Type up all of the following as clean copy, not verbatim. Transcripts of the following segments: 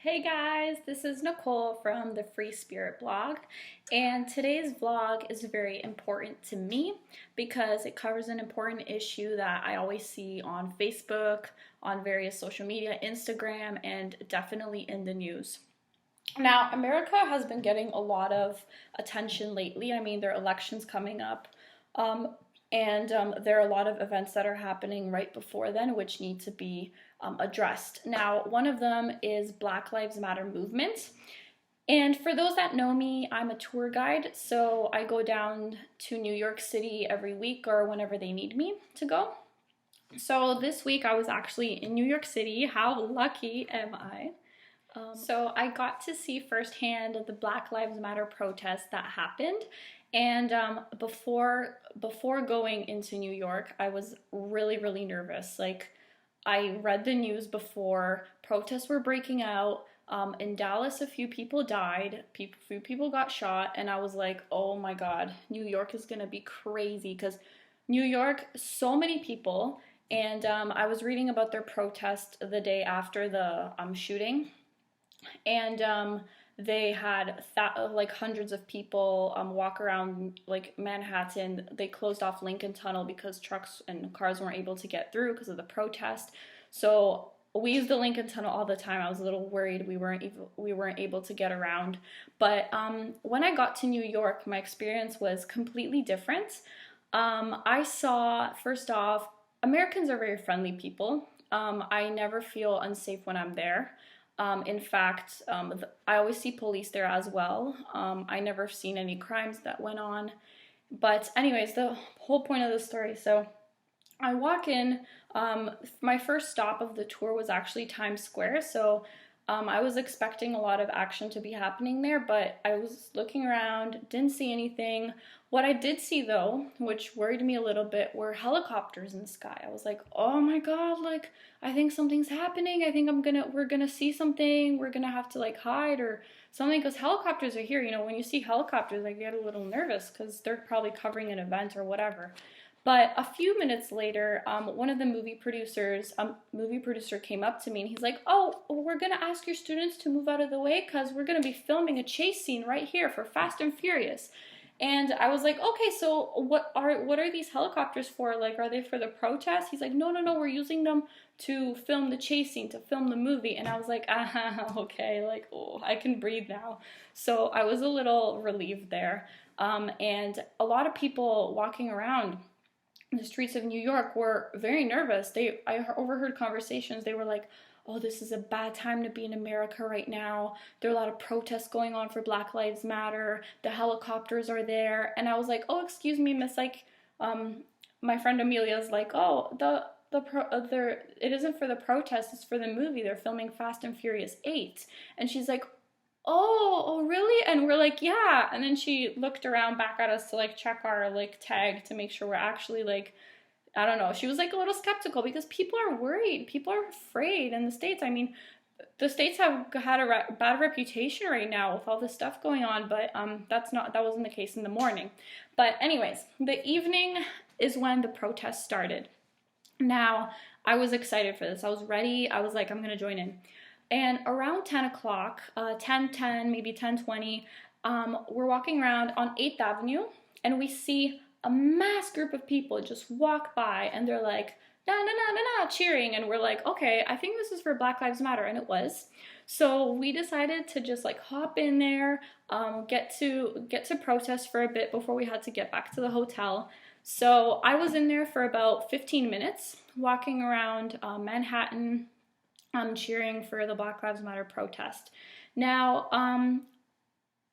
Hey guys, this is Nicole from the Free Spirit blog, and today's vlog is very important to me because it covers an important issue that I always see on Facebook, on various social media, Instagram, and definitely in the news. Now, America has been getting a lot of attention lately. I mean, there are elections coming up, um, and there are a lot of events that are happening right before then which need to be addressed. Now, one of them is Black Lives Matter movement. And for those that know me, I'm a tour guide, so I go down to New York City every week or whenever they need me to go. So this week I was actually in New York City. How lucky am I? So I got to see firsthand the Black Lives Matter protest that happened. And before going into New York, I was really nervous. Like, I read the news before. Protests were breaking out. In Dallas, a few people died. Few people got shot, and I was like, "Oh my God, New York is gonna be crazy." Because New York, so many people. And I was reading about their protest the day after the shooting, and they had like hundreds of people walk around like Manhattan. They closed off Lincoln Tunnel because trucks and cars weren't able to get through because of the protest. So we use the Lincoln Tunnel all the time. I was a little worried we weren't able to get around. But when I got to New York, my experience was completely different. I saw, first off, Americans are very friendly people. I never feel unsafe when I'm there. In fact, I always see police there as well. I never seen any crimes that went on. But anyways, the whole point of the story. So I walk in. My first stop of the tour was actually Times Square. So I was expecting a lot of action to be happening there, but I was looking around, didn't see anything. What I did see though, which worried me a little bit, were helicopters in the sky. I was like, oh my God, like, I think something's happening. I think we're gonna see something. We're gonna have to like hide or something because helicopters are here. You know, when you see helicopters, I get a little nervous because they're probably covering an event or whatever. But a few minutes later, one of the movie producer came up to me and he's like, "Oh, we're gonna ask your students to move out of the way because we're gonna be filming a chase scene right here for Fast and Furious." And I was like, "Okay, so what are these helicopters for? Like, are they for the protest?" He's like, "No, we're using them to film the chase scene, to film the movie." And I was like, "Ah, okay, like, oh, I can breathe now." So I was a little relieved there. And a lot of people walking around the streets of New York were very nervous. I overheard conversations. They were like, "Oh, this is a bad time to be in America right now. There are a lot of protests going on for Black Lives Matter. The helicopters are there." And I was like, "Oh, excuse me, miss, like, my friend Amelia's like, "Oh, it isn't for the protest, it's for the movie. They're filming Fast and Furious 8." And she's like, oh, really?" And we're like, "Yeah." And then she looked around back at us to like check our like tag to make sure we're actually like, I don't know. She was like a little skeptical because people are worried. People are afraid in the States. I mean, the States have had a bad reputation right now with all this stuff going on, but that wasn't the case in the morning. But anyways, the evening is when the protest started. Now, I was excited for this. I was ready. I was like, I'm gonna join in. And around 10 o'clock, 10:10, maybe 10:20, we're walking around on 8th Avenue and we see a mass group of people just walk by and they're like, "Na na na na na," cheering. And we're like, "Okay, I think this is for Black Lives Matter." And it was. So we decided to just like hop in there, get to protest for a bit before we had to get back to the hotel. So I was in there for about 15 minutes, walking around Manhattan, cheering for the Black Lives Matter protest. Now,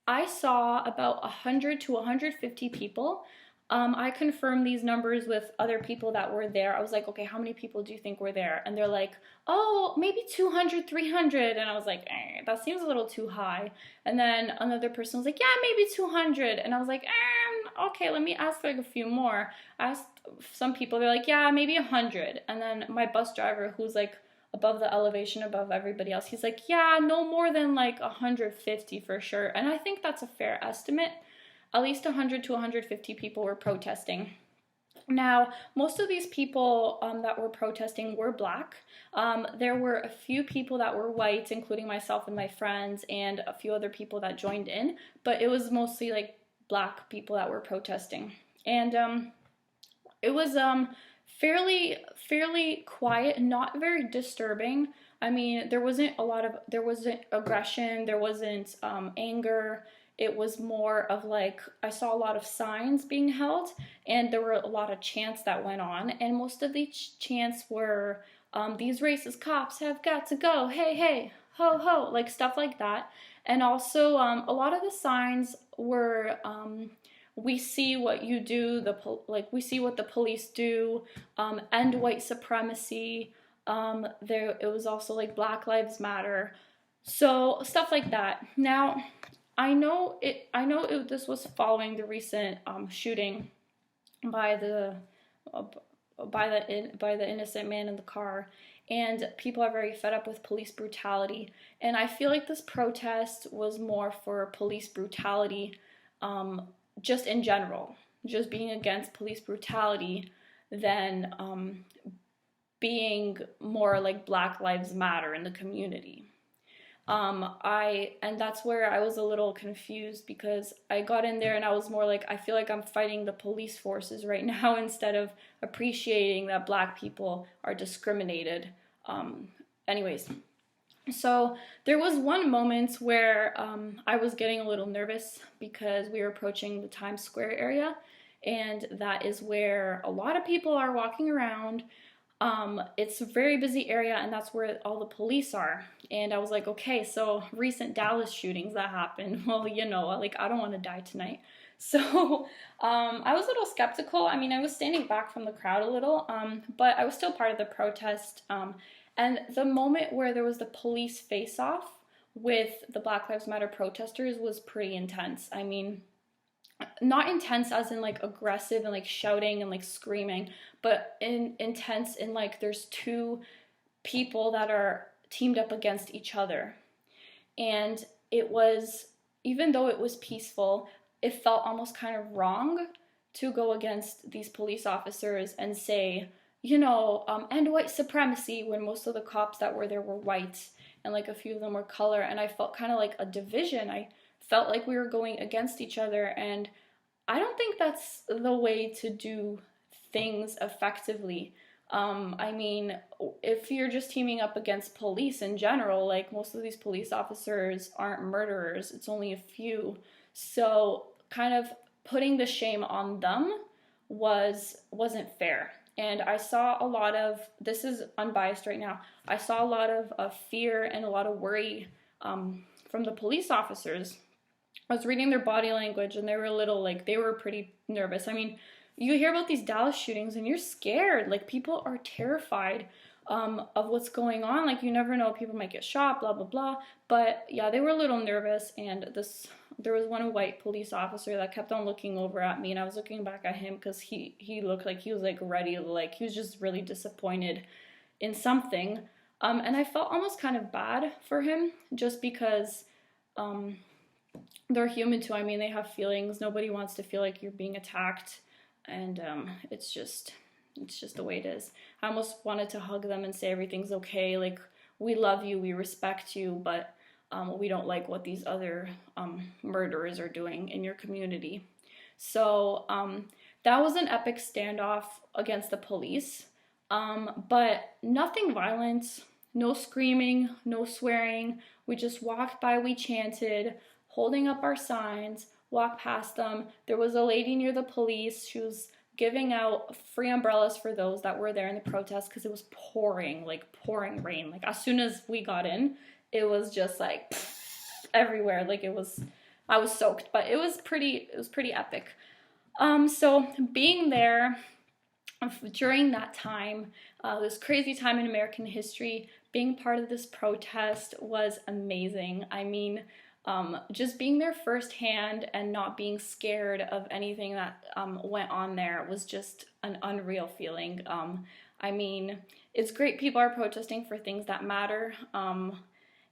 I saw about 100 to 150 people. I confirmed these numbers with other people that were there. I was like, "Okay, how many people do you think were there?" And they're like, "Oh, maybe 200, 300." And I was like, that seems a little too high. And then another person was like, "Yeah, maybe 200." And I was like, okay, let me ask like a few more. I asked some people, they're like, "Yeah, maybe 100." And then my bus driver, who's like above the elevation above everybody else, he's like, "Yeah, no more than like 150 for sure." And I think that's a fair estimate. At least 100 to 150 people were protesting. Now, most of these people that were protesting were black. There were a few people that were white, including myself and my friends, and a few other people that joined in, but it was mostly like black people that were protesting. And it was fairly quiet, not very disturbing. I mean, there wasn't aggression, there wasn't anger. It was more of like, I saw a lot of signs being held, and there were a lot of chants that went on, and most of these chants were, these racist cops have got to go, hey, hey, ho, ho, like stuff like that. And also, a lot of the signs were, we see what you do, like we see what the police do, end white supremacy. It was also like Black Lives Matter, so stuff like that. Now, this was following the recent shooting by the uh, by the innocent man in the car, and people are very fed up with police brutality. And I feel like this protest was more for police brutality, just in general, just being against police brutality, than being more like Black Lives Matter in the community. And that's where I was a little confused, because I got in there and I was more like, I feel like I'm fighting the police forces right now instead of appreciating that black people are discriminated. Anyways, so there was one moment where I was getting a little nervous because we were approaching the Times Square area, and that is where a lot of people are walking around. It's a very busy area, and that's where all the police are. And I was like, okay, so recent Dallas shootings that happened, well, like, I don't want to die tonight. So I was a little skeptical. I mean, I was standing back from the crowd a little, but I was still part of the protest. And the moment where there was the police face-off with the Black Lives Matter protesters was pretty intense. I mean, not intense as in like aggressive and like shouting and like screaming, but intense in like there's two people that are teamed up against each other. And it was, even though it was peaceful, it felt almost kind of wrong to go against these police officers and say, end white supremacy, when most of the cops that were there were white, and like a few of them were color. And I felt kind of like a division. I felt like we were going against each other, and I don't think that's the way to do things effectively. I mean, if you're just teaming up against police in general, like most of these police officers aren't murderers, it's only a few. So kind of putting the shame on them wasn't fair. And I saw a lot of, this is unbiased right now, I saw a lot of fear and a lot of worry from the police officers. I was reading their body language, and they were a little, like, they were pretty nervous. I mean, you hear about these Dallas shootings and you're scared. Like, people are terrified of what's going on. Like, you never know, people might get shot, blah, blah, blah. But yeah, they were a little nervous, and there was one white police officer that kept on looking over at me, and I was looking back at him because he looked like he was like ready to, like, he was just really disappointed in something. And I felt almost kind of bad for him, just because they're human too. I mean, they have feelings. Nobody wants to feel like you're being attacked, and it's just the way it is. I almost wanted to hug them and say everything's okay. Like, we love you, we respect you, but we don't like what these other murderers are doing in your community. So that was an epic standoff against the police, but nothing violent, no screaming, no swearing. We just walked by, we chanted, holding up our signs, walked past them. There was a lady near the police. She was giving out free umbrellas for those that were there in the protest, because it was pouring rain. Like, as soon as we got in, it was just like everywhere. Like, I was soaked, but it was pretty epic. So being there during that time, this crazy time in American history, being part of this protest was amazing. I mean, just being there firsthand and not being scared of anything that went on there was just an unreal feeling. I mean, it's great people are protesting for things that matter,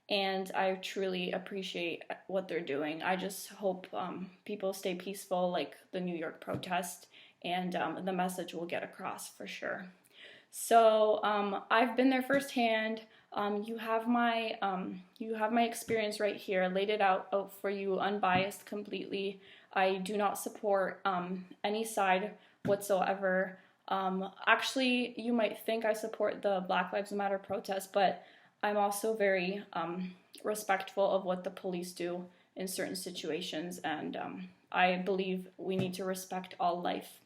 and I truly appreciate what they're doing. I just hope people stay peaceful, like the New York protest, and the message will get across for sure. So I've been there firsthand. You have my experience right here, laid it out for you, unbiased completely. I do not support any side whatsoever. Actually, you might think I support the Black Lives Matter protest, but I'm also very respectful of what the police do in certain situations, and I believe we need to respect all life.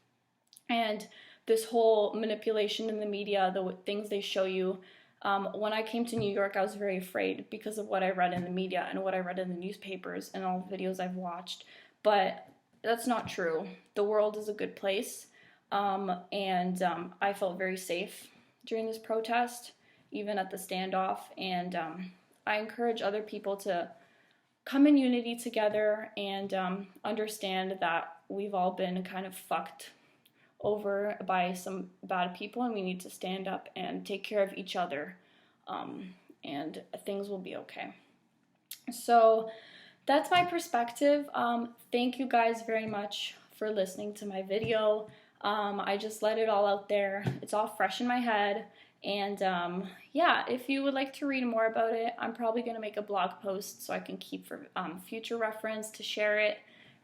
And this whole manipulation in the media, the things they show you. When I came to New York, I was very afraid because of what I read in the media and what I read in the newspapers and all the videos I've watched. But that's not true. The world is a good place, and I felt very safe during this protest, even at the standoff. And I encourage other people to come in unity together and understand that we've all been kind of fucked over by some bad people, and we need to stand up and take care of each other, and things will be okay. So that's my perspective. Thank you guys very much for listening to my video. I just let it all out there. It's all fresh in my head, and yeah, if you would like to read more about it, I'm probably going to make a blog post so I can keep for future reference to share it.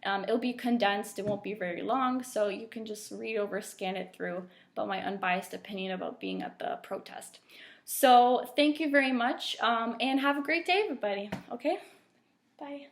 It'll be condensed, it won't be very long, so you can just read over, scan it through about my unbiased opinion about being at the protest. So thank you very much, and have a great day, everybody. Okay? Bye.